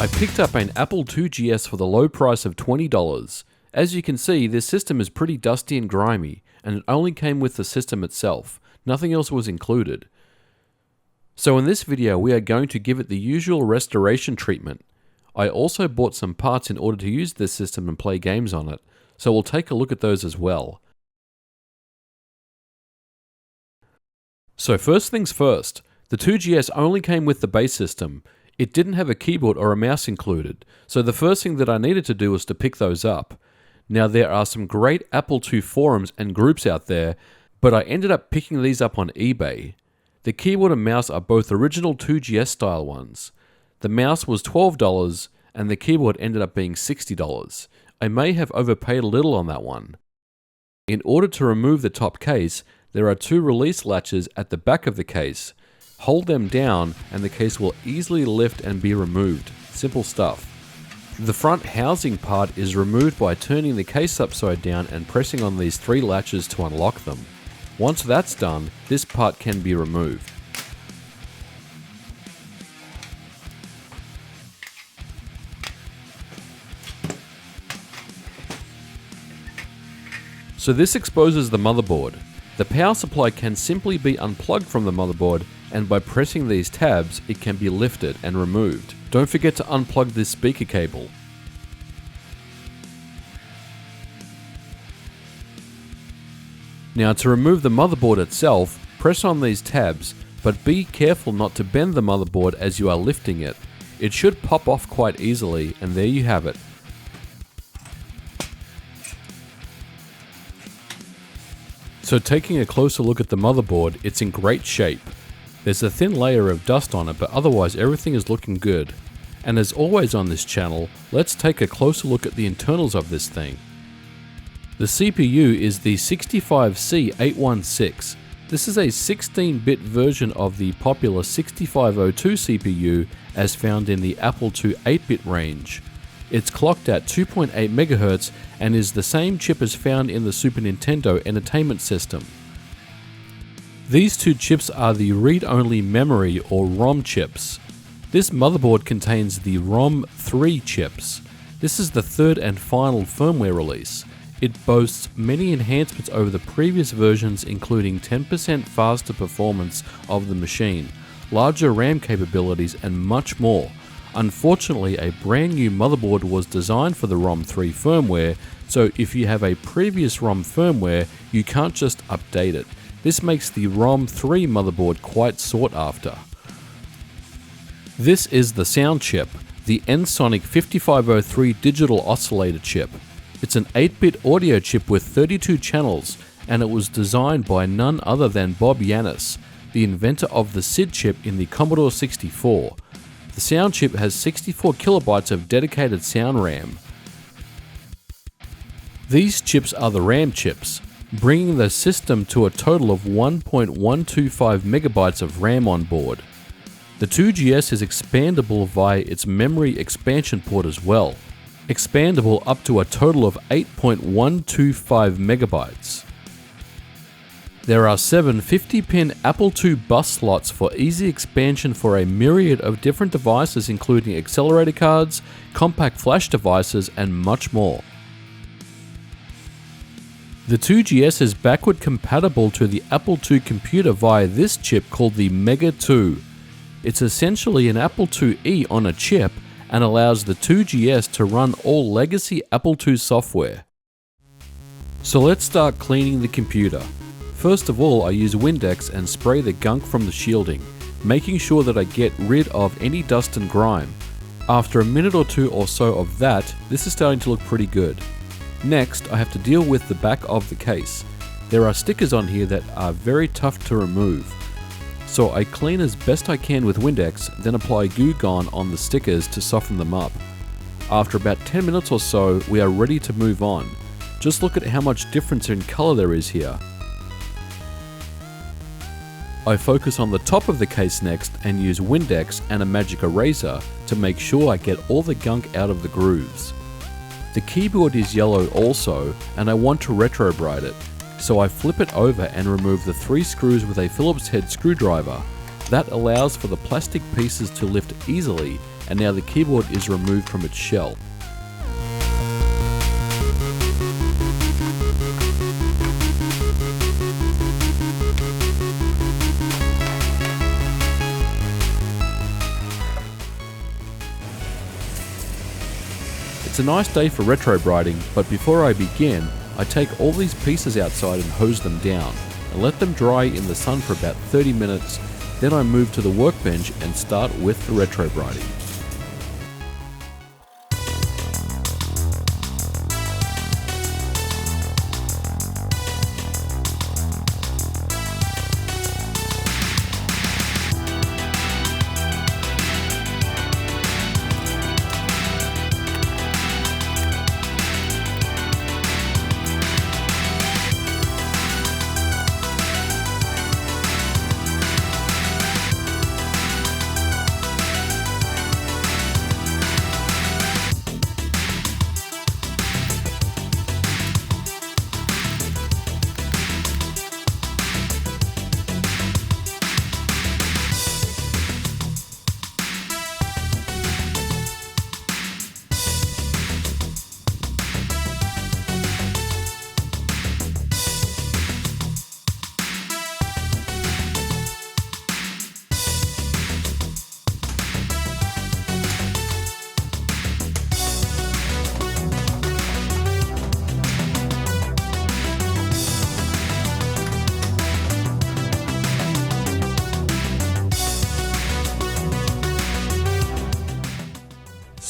I picked up an Apple IIgs for the low price of $20. As you can see, this system is pretty dusty and grimy, and it only came with the system itself. Nothing else was included. So in this video, we are going to give it the usual restoration treatment. I also bought some parts in order to use this system and play games on it, so we'll take a look at those as well. So first things first, the IIgs only came with the base system. It didn't have a keyboard or a mouse included, so the first thing that I needed to do was to pick those up. Now there are some great Apple II forums and groups out there, but I ended up picking these up on eBay. The keyboard and mouse are both original IIgs style ones. The mouse was $12 and the keyboard ended up being $60. I may have overpaid a little on that one. In order to remove the top case, there are two release latches at the back of the case. Hold them down and the case will easily lift and be removed. Simple stuff. The front housing part is removed by turning the case upside down and pressing on these three latches to unlock them. Once that's done, this part can be removed. So this exposes the motherboard. The power supply can simply be unplugged from the motherboard, and by pressing these tabs, it can be lifted and removed. Don't forget to unplug this speaker cable. Now to remove the motherboard itself, press on these tabs, but be careful not to bend the motherboard as you are lifting it. It should pop off quite easily, and there you have it. So taking a closer look at the motherboard, it's in great shape. There's a thin layer of dust on it, but otherwise everything is looking good. And as always on this channel, let's take a closer look at the internals of this thing. The CPU is the 65C816. This is a 16-bit version of the popular 6502 CPU as found in the Apple II 8-bit range. It's clocked at 2.8 MHz and is the same chip as found in the Super Nintendo Entertainment System. These two chips are the read-only memory or ROM chips. This motherboard contains the ROM 3 chips. This is the third and final firmware release. It boasts many enhancements over the previous versions, including 10% faster performance of the machine, larger RAM capabilities, and much more. Unfortunately, a brand new motherboard was designed for the ROM 3 firmware, so if you have a previous ROM firmware, you can't just update it. This makes the ROM 3 motherboard quite sought after. This is the sound chip, the Ensoniq 5503 digital oscillator chip. It's an 8-bit audio chip with 32 channels, and it was designed by none other than Bob Yanis, the inventor of the SID chip in the Commodore 64. The sound chip has 64 kilobytes of dedicated sound RAM. These chips are the RAM chips, bringing the system to a total of 1.125 megabytes of RAM on board. The IIgs is expandable via its memory expansion port as well, expandable up to a total of 8.125 megabytes. There are 7 50-pin Apple II bus slots for easy expansion for a myriad of different devices including accelerator cards, compact flash devices, and much more. The IIgs is backward compatible to the Apple II computer via this chip called the Mega 2. It's essentially an Apple IIe on a chip and allows the IIgs to run all legacy Apple II software. So let's start cleaning the computer. First of all, I use Windex and spray the gunk from the shielding, making sure that I get rid of any dust and grime. After a minute or two or so of that, this is starting to look pretty good. Next, I have to deal with the back of the case. There are stickers on here that are very tough to remove. So I clean as best I can with Windex, then apply Goo Gone on the stickers to soften them up. After about 10 minutes or so, we are ready to move on. Just look at how much difference in color there is here. I focus on the top of the case next and use Windex and a magic eraser to make sure I get all the gunk out of the grooves. The keyboard is yellow also, and I want to retrobrite it, so I flip it over and remove the 3 screws with a Phillips head screwdriver. That allows for the plastic pieces to lift easily and now the keyboard is removed from its shell. It's a nice day for retrobrighting, but before I begin, I take all these pieces outside and hose them down, and let them dry in the sun for about 30 minutes, then I move to the workbench and start with the retrobrighting.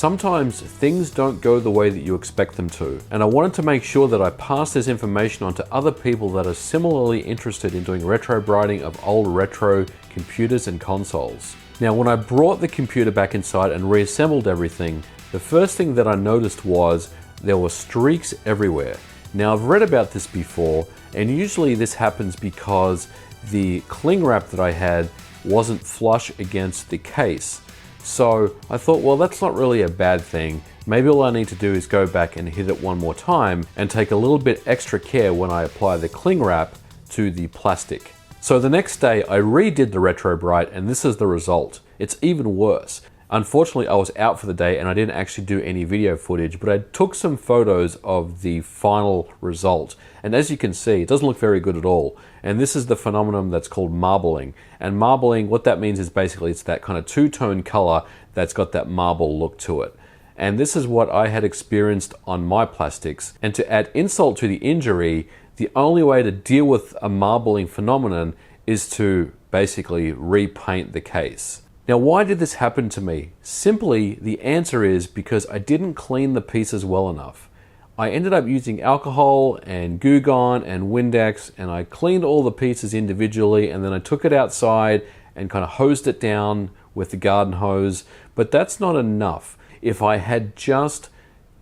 Sometimes things don't go the way that you expect them to, and I wanted to make sure that I pass this information on to other people that are similarly interested in doing retrobrighting of old retro computers and consoles. Now, when I brought the computer back inside and reassembled everything, the first thing that I noticed was there were streaks everywhere. Now, I've read about this before, and usually this happens because the cling wrap that I had wasn't flush against the case. So I thought, well, that's not really a bad thing. Maybe all I need to do is go back and hit it one more time and take a little bit extra care when I apply the cling wrap to the plastic. So the next day I redid the Retrobright, and this is the result. It's even worse. Unfortunately, I was out for the day and I didn't actually do any video footage, but I took some photos of the final result. And as you can see, it doesn't look very good at all. And this is the phenomenon that's called marbling. And marbling, what that means is basically it's that kind of two-tone color that's got that marble look to it. And this is what I had experienced on my plastics. And to add insult to the injury, the only way to deal with a marbling phenomenon is to basically repaint the case. Now, why did this happen to me? Simply, the answer is because I didn't clean the pieces well enough. I ended up using alcohol and Goo Gone and Windex, and I cleaned all the pieces individually, and then I took it outside and kind of hosed it down with the garden hose. But that's not enough. If I had just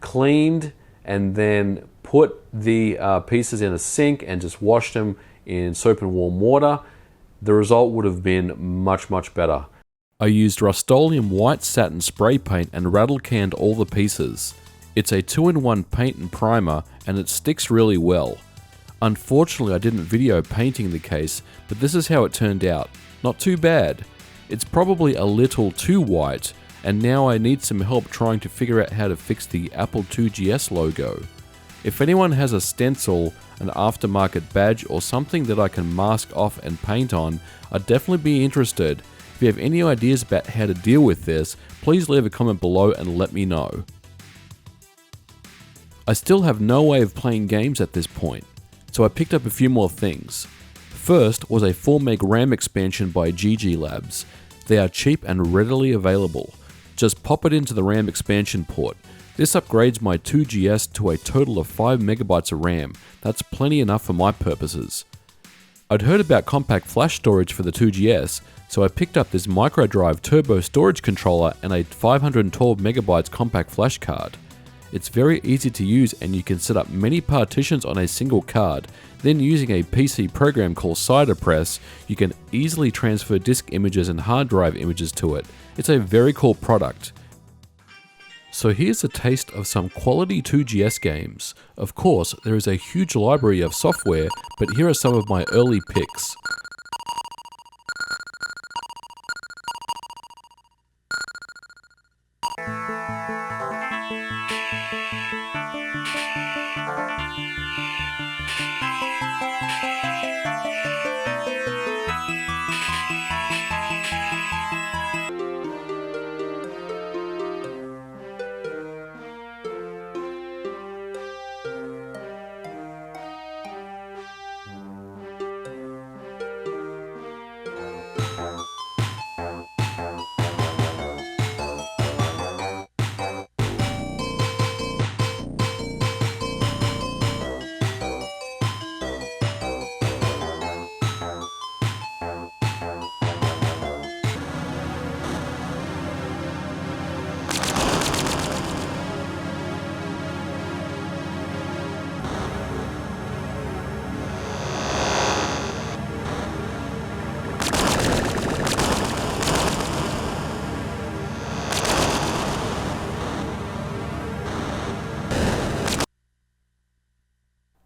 cleaned and then put the pieces in a sink and just washed them in soap and warm water, the result would have been much, much better. I used Rust-Oleum white satin spray paint and rattle canned all the pieces. It's a 2-in-1 paint and primer, and it sticks really well. Unfortunately, I didn't video painting the case, but this is how it turned out. Not too bad. It's probably a little too white, and now I need some help trying to figure out how to fix the Apple IIgs logo. If anyone has a stencil, an aftermarket badge, or something that I can mask off and paint on, I'd definitely be interested. If you have any ideas about how to deal with this, please leave a comment below and let me know. I still have no way of playing games at this point, so I picked up a few more things. First was a 4MB RAM expansion by GG Labs. They are cheap and readily available. Just pop it into the RAM expansion port. This upgrades my 2GS to a total of 5MB of RAM. That's plenty enough for my purposes. I'd heard about compact flash storage for the 2GS, so I picked up this microdrive turbo storage controller and a 512MB compact flash card. It's very easy to use, and you can set up many partitions on a single card. Then using a PC program called CiderPress, you can easily transfer disk images and hard drive images to it. It's a very cool product. So here's a taste of some quality 2GS games. Of course, there is a huge library of software, but here are some of my early picks.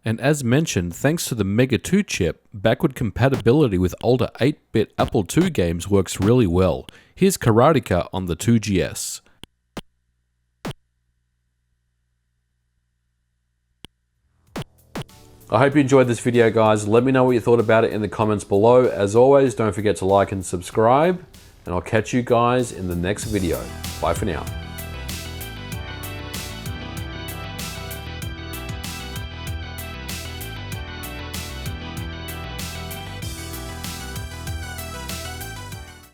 And as mentioned, thanks to the Mega 2 chip, backward compatibility with older 8-bit Apple II games works really well. Here's Karateka on the 2GS. I hope you enjoyed this video, guys. Let me know what you thought about it in the comments below. As always, don't forget to like and subscribe, and I'll catch you guys in the next video. Bye for now.